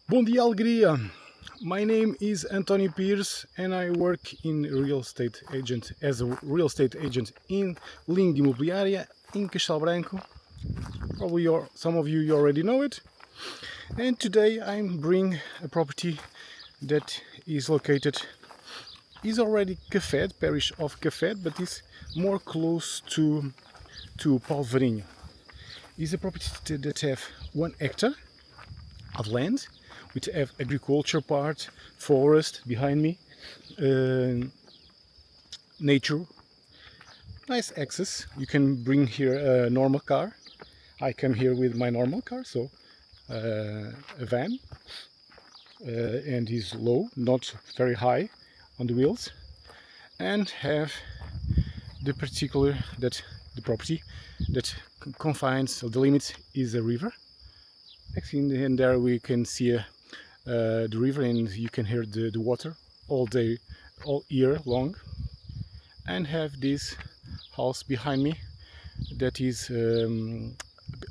Bom dia, alegria! My name is António Pires and I work in real estate agent as a real estate agent in Linda Imobiliária in Castelo Branco. Probably some of you already know it. And today I'm bringing a property that is already Cafede, parish of Cafede, but is more close to Palvarinho. It's a property that have 1 hectare of land, which have agriculture part, forest behind me, nature, nice access. You can bring here a normal car. I come here with my normal car, so a van, and is low, not very high on the wheels, and have the property that confines the limits is a river. And there we can see the river, and you can hear the water all year long. And have this house behind me that is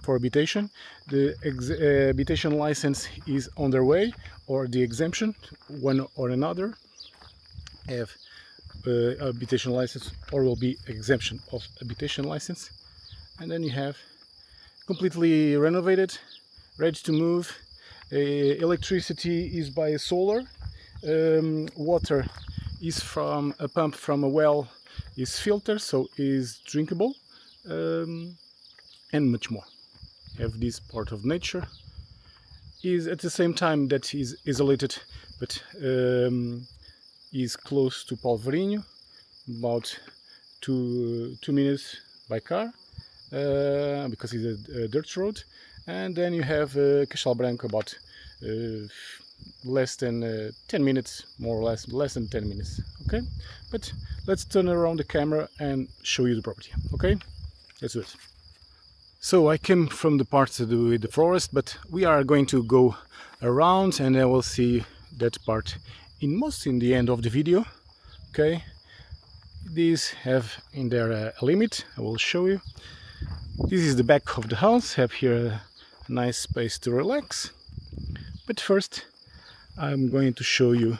for habitation. The habitation license is on their way, or the exemption, one or another have habitation license or will be exemption of habitation license. And then you have completely renovated, ready to move. Electricity is by solar. Water is from a pump from a well, is filtered, so is drinkable, and much more. Have this part of nature. Is at the same time that is isolated, but is close to Palvarinho, about two minutes by car, because it's a dirt road. And then you have Castelo Branco, about less than 10 minutes, more or less than 10 minutes. Okay, but let's turn around the camera and show you the property. Okay, let's do it. So I came from the part with the forest, but we are going to go around, and I will see that part in the end of the video. Okay, these have in there a limit. I will show you. This is the back of the house. Have here a nice space to relax. But first I'm going to show you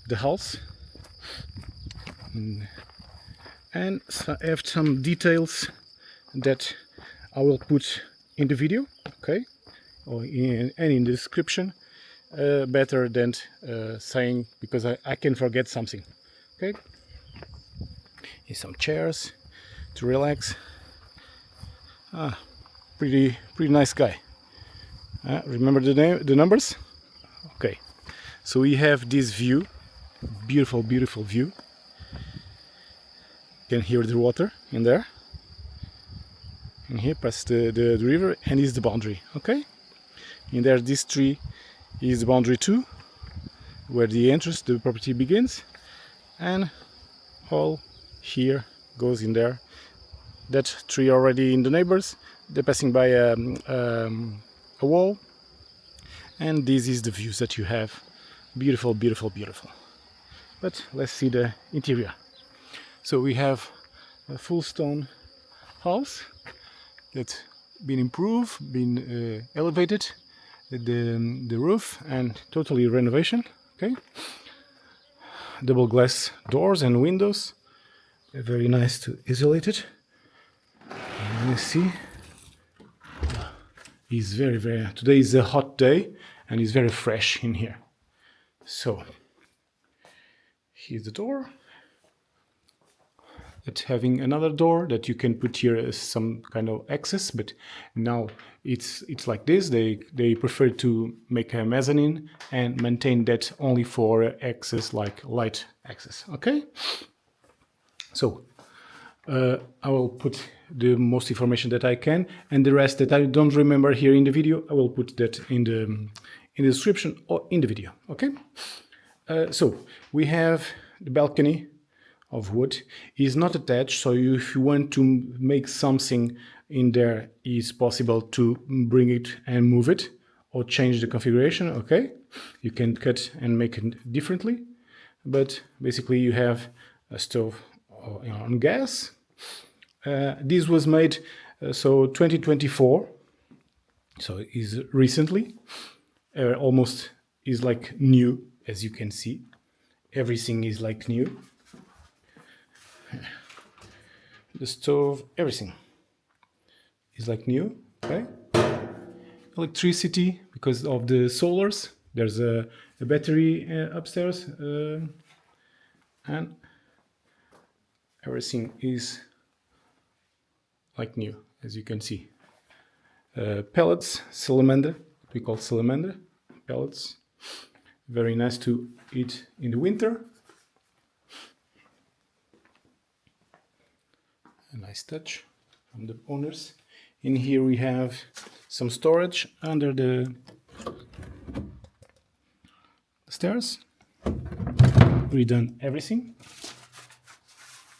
the house, and I have some details that I will put in the video, okay, or in the description, better than saying, because I can forget something. Okay, here's some chairs to relax. Pretty nice guy. Remember the numbers? Okay, so we have this view, beautiful view. You can hear the water in there, and here past the river, and is the boundary. Okay, in there this tree is the boundary too, where the entrance the property begins, and all here goes in there. That tree already in the neighbors. They're passing by a wall, and this is the views that you have. Beautiful. But let's see the interior. So we have a full stone house that's been improved, been elevated, the roof, and totally renovation. Okay, double glass doors and windows. They're very nice to isolate it. And you see, it's very today is a hot day and it's very fresh in here. So here's the door. It's having another door that you can put here as some kind of access, but now it's like this. They prefer to make a mezzanine and maintain that only for access, like light access. Okay, so I will put the most information that I can, and the rest that I don't remember here in the video, I will put that in the description or in the video. Okay, so we have the balcony of wood. Is not attached, so if you want to make something in there, is possible to bring it and move it or change the configuration. Okay, you can cut and make it differently, but basically you have a stove on gas. This was made so 2024, so is recently, almost is like new, as you can see. Everything is like new. The stove, everything is like new. Okay. Electricity, because of the solars. There's a battery upstairs, and everything is like new, as you can see. Pellets, salamander, we call salamander pellets. Very nice to eat in the winter. A nice touch from the owners. In here we have some storage under the stairs. Redone everything.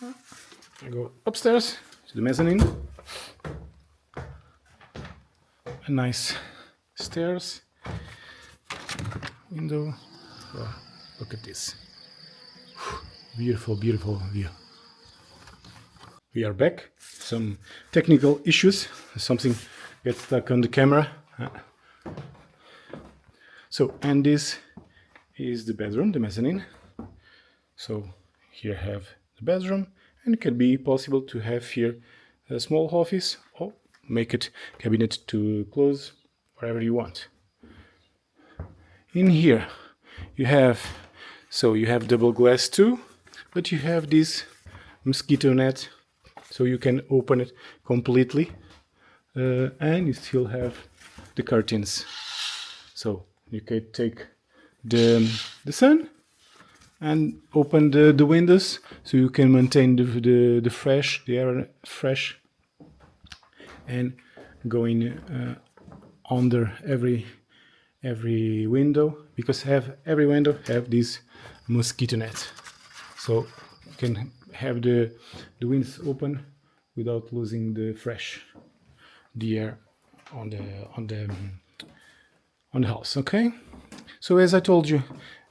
I go upstairs to the mezzanine. A nice stairs, window. Oh, look at this. Beautiful, beautiful view. We are back. Some technical issues. Something gets stuck on the camera. So, and this is the bedroom, the mezzanine. So here I have the bedroom, and it can be possible to have here a small office or make it cabinet to close wherever you want. In here you have, so you have double glass too, but you have this mosquito net, so you can open it completely, and you still have the curtains. So you can take the sun and open the windows, so you can maintain the air fresh, and going under every window, because every window have this mosquito net, so you can have the windows open without losing the air on the house. Okay, so as I told you,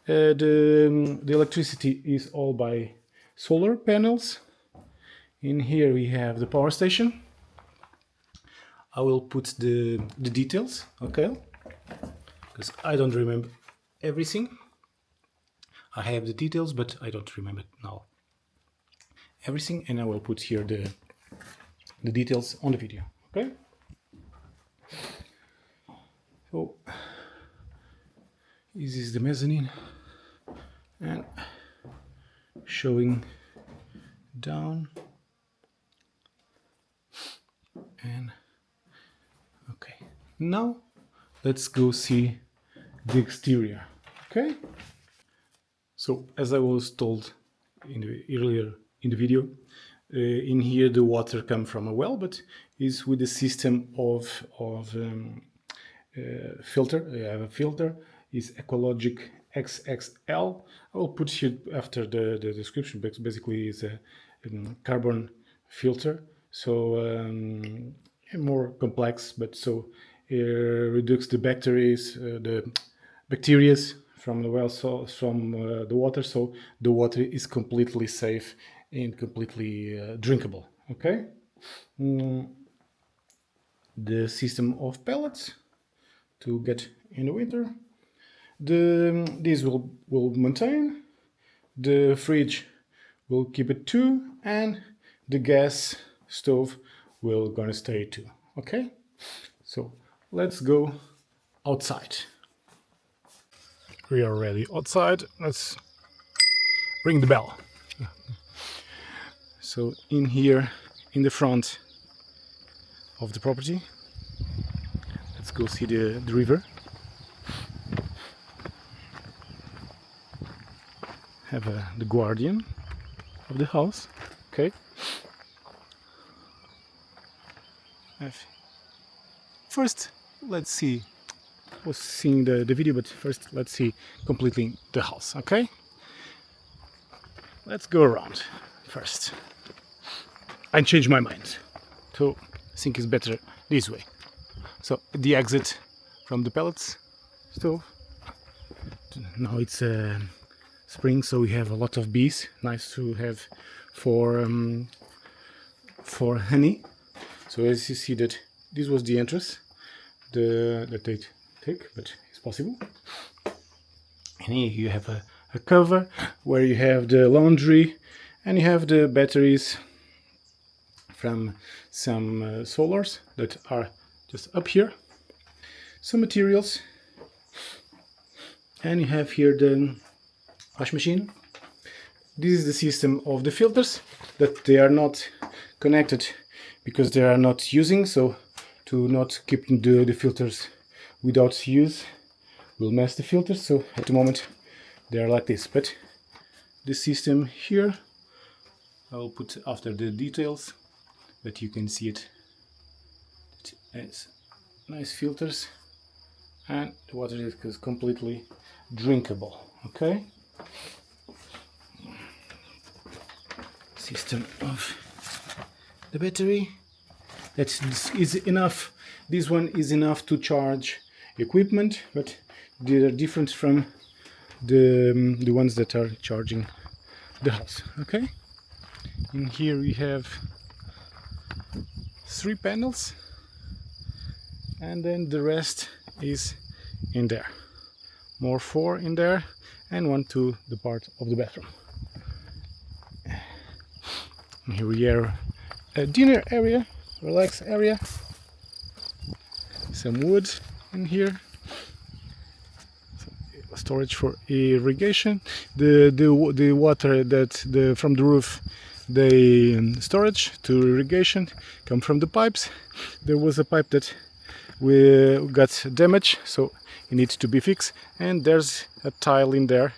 the electricity is all by solar panels. In here we have the power station. I will put the details, okay, because I don't remember everything. I have the details, but I don't remember now everything, and I will put here the details on the video. Okay, so this is the mezzanine, and showing down, and okay, now let's go see the exterior. Okay, so as I was told earlier in the video, in here the water comes from a well, but is with a system of filter. I have a filter, is Ecologic XXL. I will put here after the description, but basically it's a carbon filter, so more complex, but so reduce the bacteria from the well, so from the water, so the water is completely safe and completely drinkable. Okay, the system of pellets to get in the winter. These will maintain. The fridge will keep it too, and the gas stove will gonna stay too. Okay, so let's go outside. We are already outside. Let's ring the bell. So in here, in the front of the property, let's go see the river. Have the guardian of the house. Okay. First, let's see. I was seeing the video, but first let's see completely the house. Okay. Let's go around first. I changed my mind, so I think it's better this way. So the exit from the pellets stove. Now it's spring, so we have a lot of bees. Nice to have for honey. So as you see that this was the entrance that they thick, but it's possible. And here you have a cover where you have the laundry and you have the batteries from some solars that are just up here. Some materials. And you have here the wash machine. This is the system of the filters that they are not connected because they are not using, so to not keep the filters without use will mess the filters, so at the moment they are like this. But the system here I will put after the details, but you can see it. It has nice filters and the water is completely drinkable. Okay, system of the battery, that is enough. This one is enough to charge equipment, but they are different from the ones that are charging the house. Okay, in here we have 3 panels, and then the rest is in there. More 4 in there, and 1 to the part of the bathroom. And here we have a dinner area, relax area, some wood in here, storage for irrigation. The water that from the roof, the storage to irrigation come from the pipes. There was a pipe that we got damaged, so it needs to be fixed, and there's a tile in there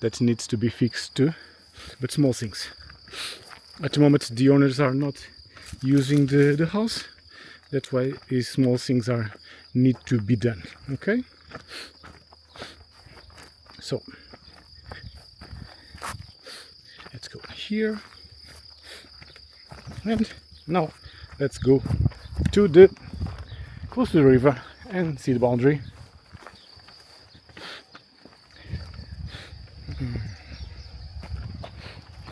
that needs to be fixed too, but small things. At the moment the owners are not using the house, that's why these small things need to be done. Okay, so let's go here, and now let's go to the close to the river and see the boundary.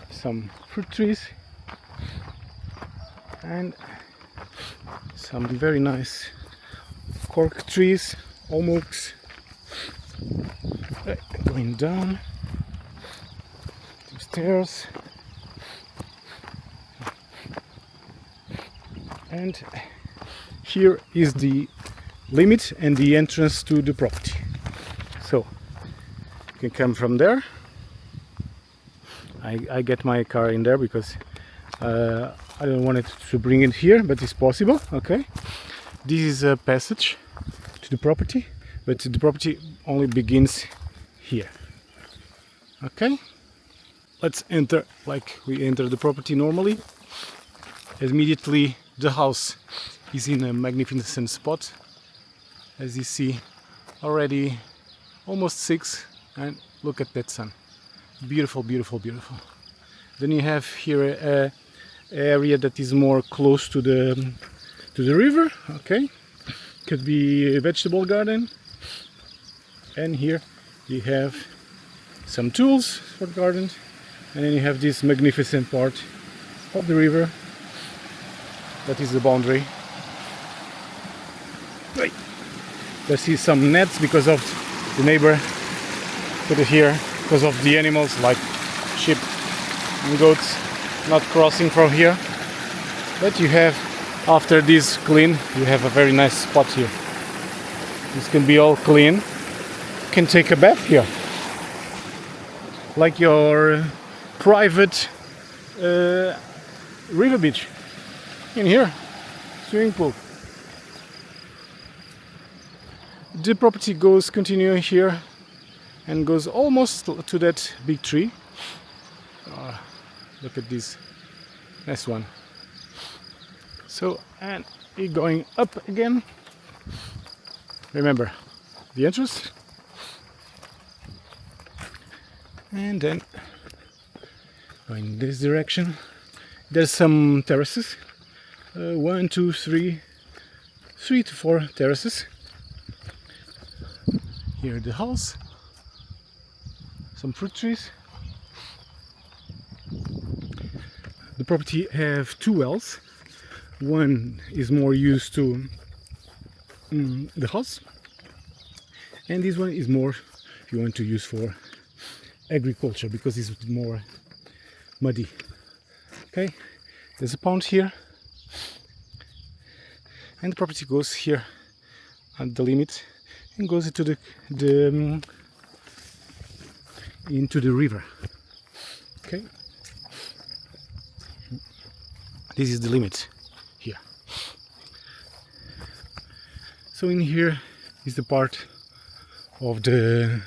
Some fruit trees and some very nice cork trees, oaks. Going down the stairs, and here is the limit and the entrance to the property. So you can come from there. I get my car in there because I don't want it to bring it here, but it's possible. Okay, this is a passage to the property, but the property only begins here. Okay, let's enter like we enter the property normally. Immediately the house is in a magnificent spot, as you see, already almost 6, and look at that sun. Beautiful, beautiful, beautiful. Then you have here a area that is more close to the river. Okay, could be a vegetable garden, and here you have some tools for the garden, and then you have this magnificent part of the river that is the boundary. Wait, there see some nets because of the neighbor put it here because of the animals like sheep and goats not crossing from here. But you have, after this clean, you have a very nice spot here. This can be all clean. You can take a bath here, like your private river beach. In here, swimming pool. The property goes continue here and goes almost to that big tree. Look at this nice one. So, and you're going up again. Remember the entrance, and then going this direction. There's some terraces. 1, 2, 3 to 4 terraces. Here the house, some fruit trees. The property have 2 wells. One is more used to the house, And this one is more if you want to use for agriculture, because it's more muddy. Okay, there's a pond here, and the property goes here at the limit and goes into the river. Okay, this is the limit here. So in here is the part of the,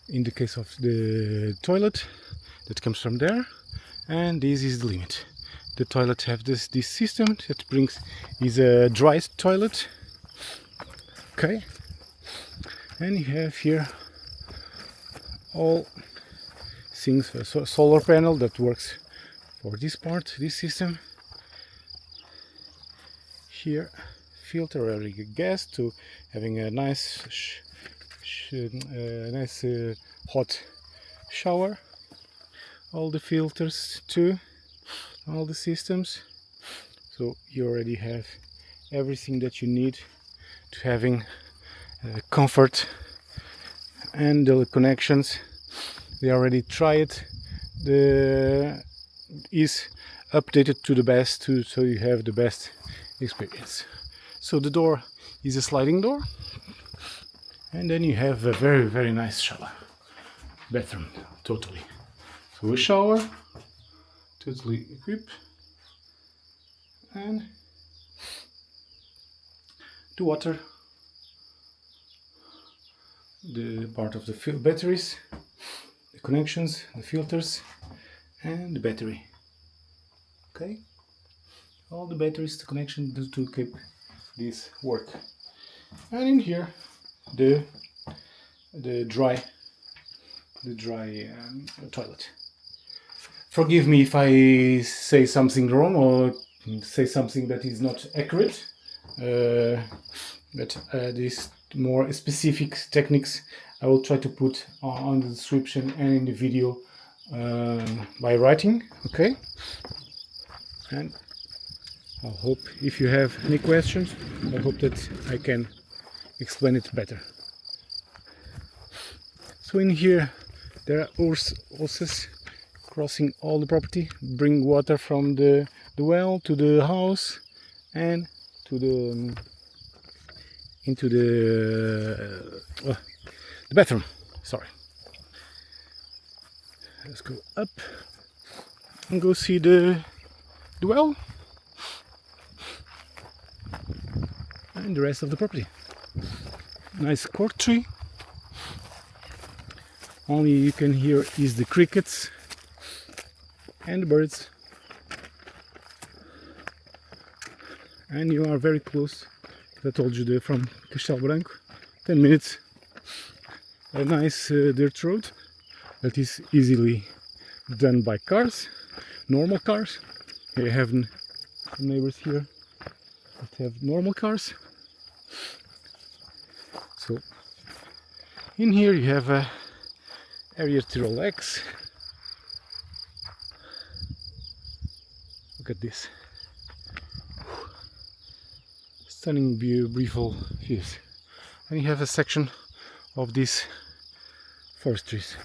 in the case of the toilet, that comes from there, and this is the limit. The toilet have this system that brings, is a dry toilet. Okay, and you have here all things, a solar panel that works for this part, this system. Here filter or gas to having a nice hot shower. All the filters too, all the systems. So you already have everything that you need to having comfort. And the connections, they already try it. The is updated to the best too, so you have the best experience. So the door is a sliding door, and then you have a very nice shower, bathroom, totally. So a shower, totally equipped, and the water, the part of the batteries, the connections, the filters, and the battery. Okay, all the batteries, the connection to keep this work. And in here the dry toilet. Forgive me if I say something wrong or say something that is not accurate, but these more specific techniques I will try to put on the description and in the video by writing. Okay, and I hope if you have any questions, I hope that I can explain it better. So in here there are hoses crossing all the property, bring water from the well to the house and to the into the bathroom. Sorry. Let's go up and go see the well and the rest of the property. Nice cork tree. Only you can hear is the crickets and the birds, and you are very close. I told you they're from Castelo Branco, 10 minutes. A nice dirt road that is easily done by cars, normal cars. You have neighbors here that have normal cars. So in here you have a area to relax. Look at this stunning view, beautiful views. And you have a section of these forest trees.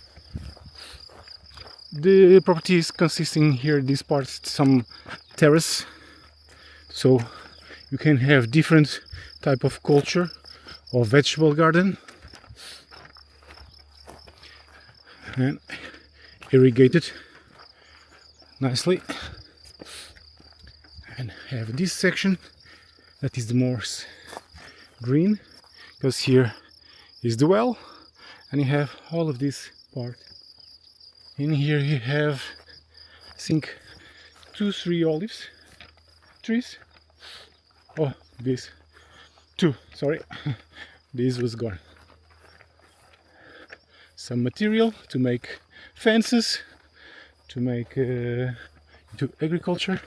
The property is consisting here, this part, some terrace, so you can have different type of culture or vegetable garden and irrigated nicely. And have this section that is the more green, because here is the well, and you have all of this part. In here you have, I think, 2-3 olives trees. Oh, this 2, sorry. This was gone. Some material to make fences, to make into agriculture.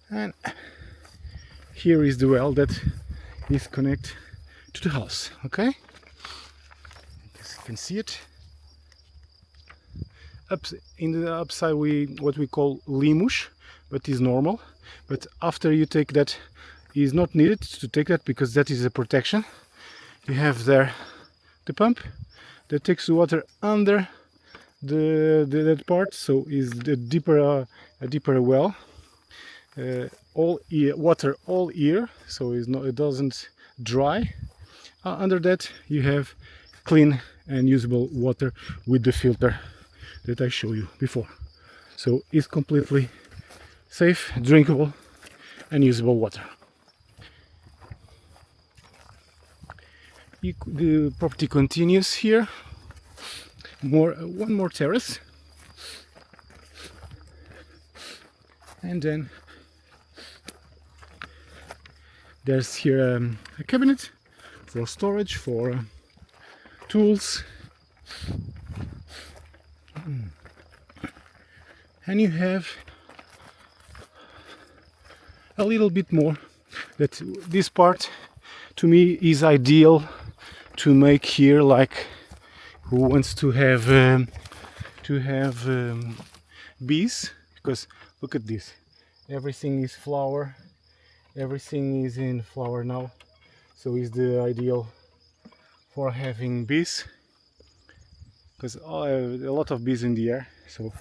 And here is the well that is connected to the house. Okay, you can see it. Up in the upside, what we call limus, but is normal. But after you take that, is not needed to take that because that is a protection. you have there the pump that takes the water under that part, so is the deeper a deeper well, all year water all year, so it doesn't dry. Under that you have clean and usable water with the filter that I showed you before, so it's completely safe, drinkable and usable water. The property continues here. One more terrace, and then there's here a cabinet for storage, for tools, and you have a little bit more. That this part to me is ideal to make here, like who wants to have bees, because look at this, everything is flower, everything is in flower now, so it's the ideal for having bees, because a lot of bees in the air, so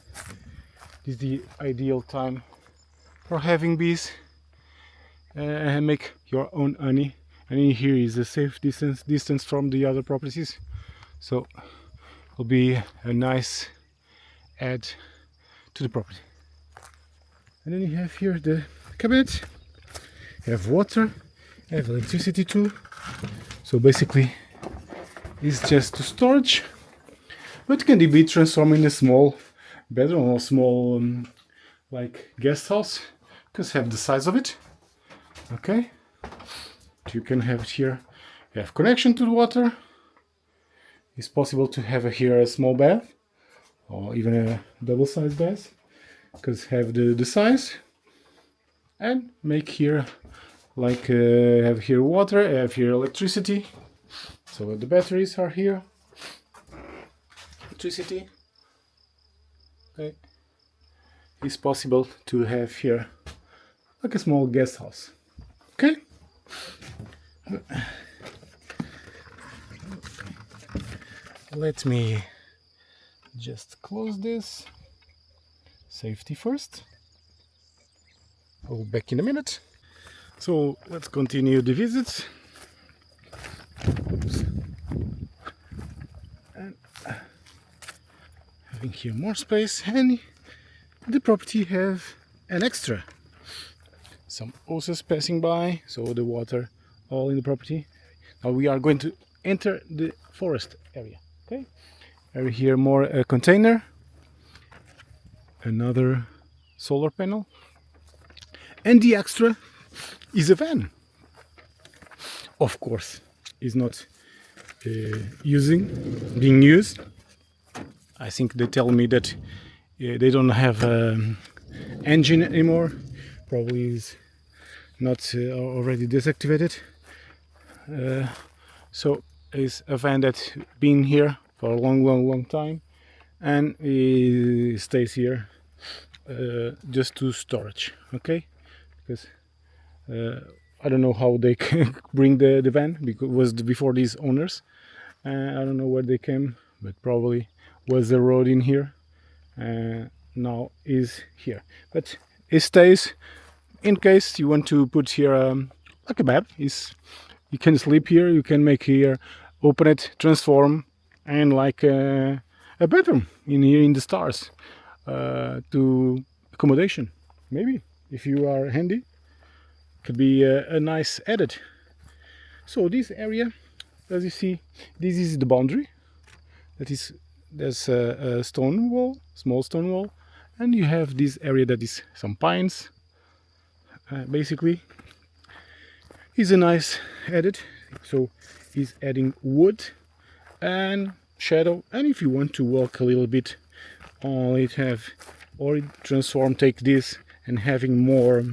this is the ideal time for having bees and make your own honey. And in here is a safe distance from the other properties, so will be a nice add to the property. And then you have here the cabinet, you have water, you have electricity too, so basically it's just to storage, but can be transformed in a small bedroom or small like guest house, because have the size of it. Okay, you can have it here, you have connection to the water. It's possible to have here a small bath or even a double-sized bath, because have the size, and make here like have here water, have here electricity, so the batteries are here, electricity. Okay, it's possible to have here like a small guest house. Okay. Let me just close this. Safety first. I'll be back in a minute. So let's continue the visit. Oops. And having here more space, and the property have an extra. Some hoses passing by, so the water all in the property. Now we are going to enter the forest area. Okay, over here more a container, another solar panel, and the extra is a van. Of course, is not being used. I think they tell me that they don't have engine anymore. Probably is not already deactivated. So it's a van that's been here for a long time, and it stays here just to storage. Okay, because I don't know how they can bring the van, because it was before these owners. I don't know where they came, but probably was the road in here. Now is here, but it stays in case you want to put here like a bed. You can sleep here, you can make here, open it, transform, and like a bedroom in here in the stars, to accommodation. Maybe if you are handy, could be a nice edit. So this area, as you see, this is the boundary. There's a stone wall, small stone wall, and you have this area that is some pines. Basically, is a nice edit. So he's adding wood and shadow, and if you want to walk a little bit on it, have or transform, take this and having more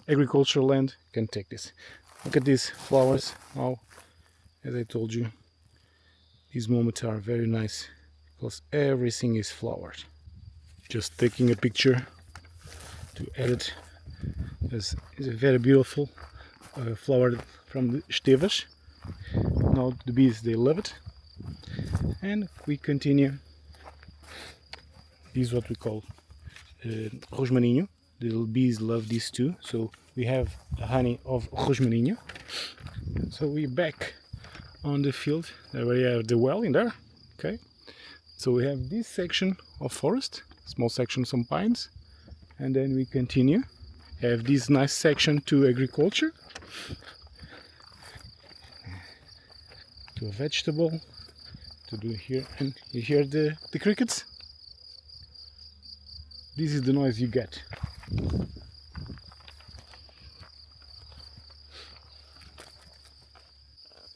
agricultural land, can take this. Look at these flowers. Now, as I told you, these moments are very nice because everything is flowered. Just taking a picture to edit is very beautiful. flower from the Esteves. Now the bees, they love it. And we continue. This is what we call rosmaninho. The little bees love this too. So we have the honey of rosmaninho. So we're back on the field. There we have the well in there. Okay. So we have this section of forest, small section, some pines, and then we continue. Have this nice section to agriculture, to a vegetable, to do here, and you hear the crickets. This is the noise you get.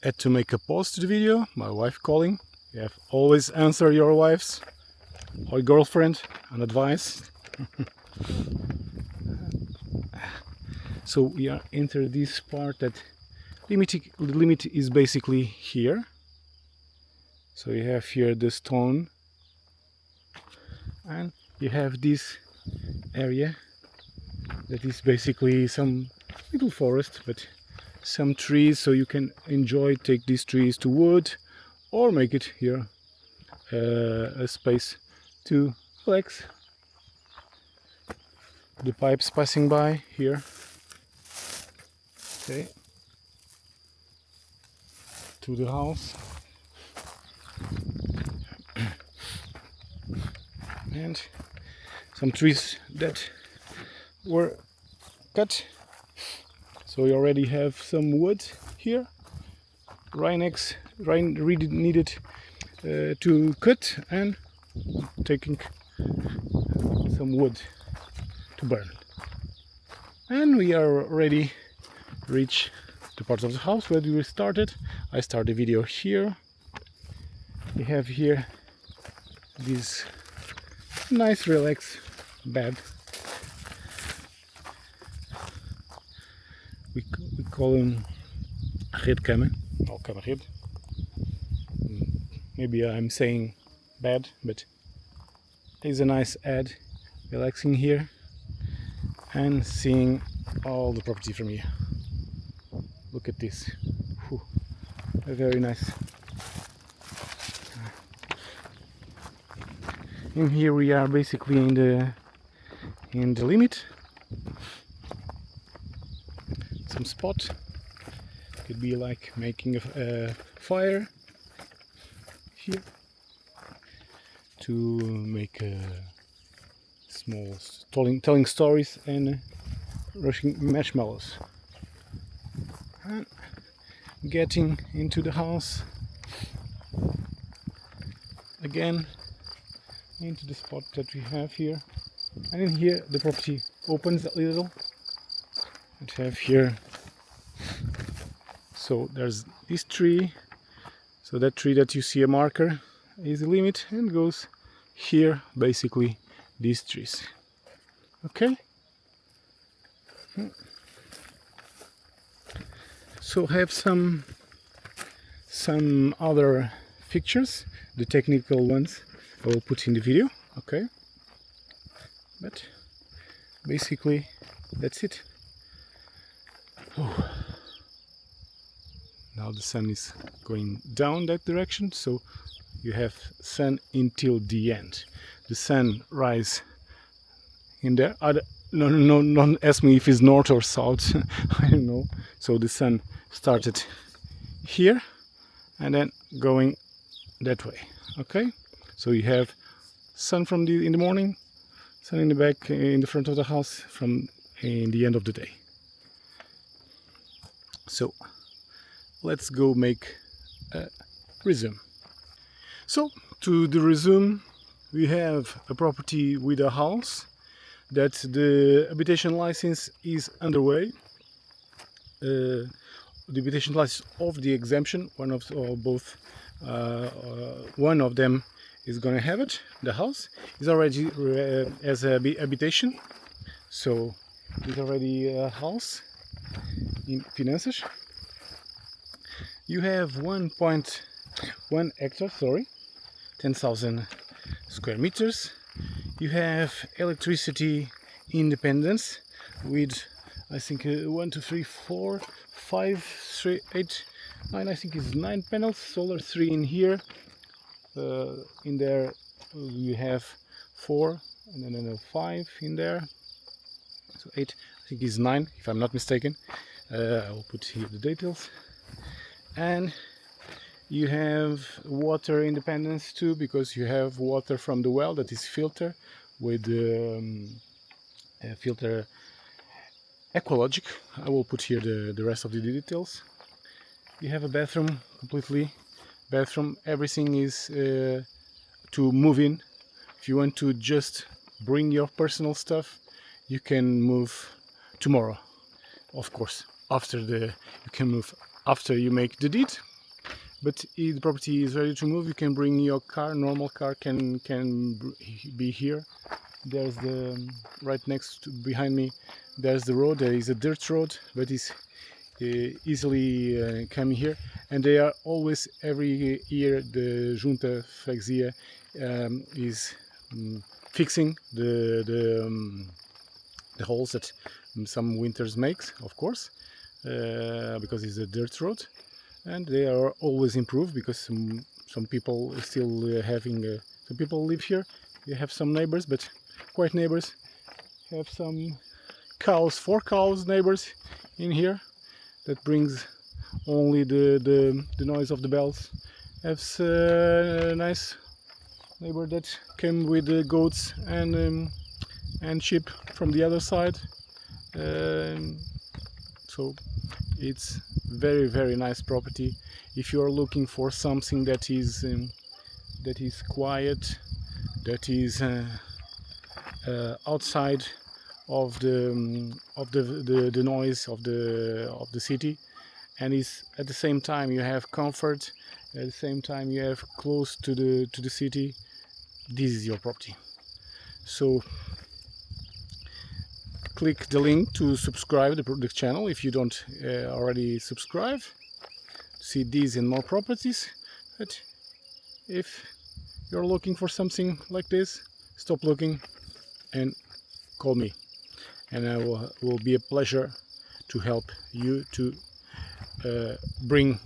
Had to make a pause to the video, my wife calling. You have always answer your wives or girlfriend on advice. So we are enter this part that the limit is basically here. So you have here the stone, and you have this area that is basically some little forest, but some trees, so you can enjoy, take these trees to wood, or make it here a space to relax. The pipes passing by here. Okay. To the house. And some trees that were cut. So we already have some wood here. Ryan really needed to cut and taking some wood to burn. And we are already reach the part of the house where we started. I start the video here. We have here this nice relaxed bed. We call him redkamer or kamerred. Maybe I'm saying bad, but it's a nice ad, relaxing here and seeing all the property from here. Look at this. Whew. Very nice. In here we are basically in the limit. Some spot. Could be like making a fire here to make small telling stories and roasting marshmallows. And getting into the house again, into the spot that we have here, and in here the property opens a little. And have here, so there's this tree, so that tree that you see a marker is the limit, and goes here basically these trees. Okay. So have some other pictures, the technical ones I will put in the video, okay? But basically that's it. Oh. Now the sun is going down that direction, so you have sun until the end. The sun rise in there. Don't ask me if it's north or south. I don't know. So the sun started here and then going that way. Okay. So you have sun from in the morning, sun in the back, in the front of the house from in the end of the day. So let's go make a resume. So to the resume, we have a property with a house that the habitation license is underway. The habitation license of the exemption, one of them is going to have it. The house is already as a habitation, so it's already a house in finances. You have 1.1 hectare, 10,000 square meters. You have electricity independence with I think 1, 2, 3, 4, 5, 3, 8, 9. I think it's 9 panels. Solar 3 in here. In there you have 4, and then another 5 in there. So 8. I think it's 9, if I'm not mistaken. I will put here the details. And you have water independence too, because you have water from the well that is filtered with filter ecologic. I will put here the rest of the details. You have a bathroom, completely bathroom. Everything is to move in. If you want to just bring your personal stuff, you can move tomorrow. Of course, you can move after you make the deed. But if the property is ready to move, you can bring your car. Normal car can be here. There's the right next to, behind me. There's the road. There is a dirt road, but it's easily coming here. And they are always, every year, the Junta Freguesia is fixing the holes that some winters makes, of course, because it's a dirt road. And they are always improved, because some people still having some people live here. You have some neighbors, but quiet neighbors. Have some cows, 4 cows neighbors in here. That brings only the noise of the bells. Have a nice neighbor that came with the goats and sheep from the other side. So it's very nice property. If you are looking for something that is quiet, that is outside of the noise of the city, and is at the same time you have comfort, at the same time you have close to the city, this is your property. So click the link to subscribe the channel if you don't already subscribe, to see these and more properties. But if you're looking for something like this, stop looking and call me, and I will be a pleasure to help you to bring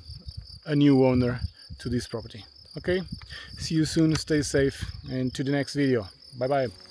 a new owner to this property. Okay, see you soon, stay safe, and to the next video. Bye bye.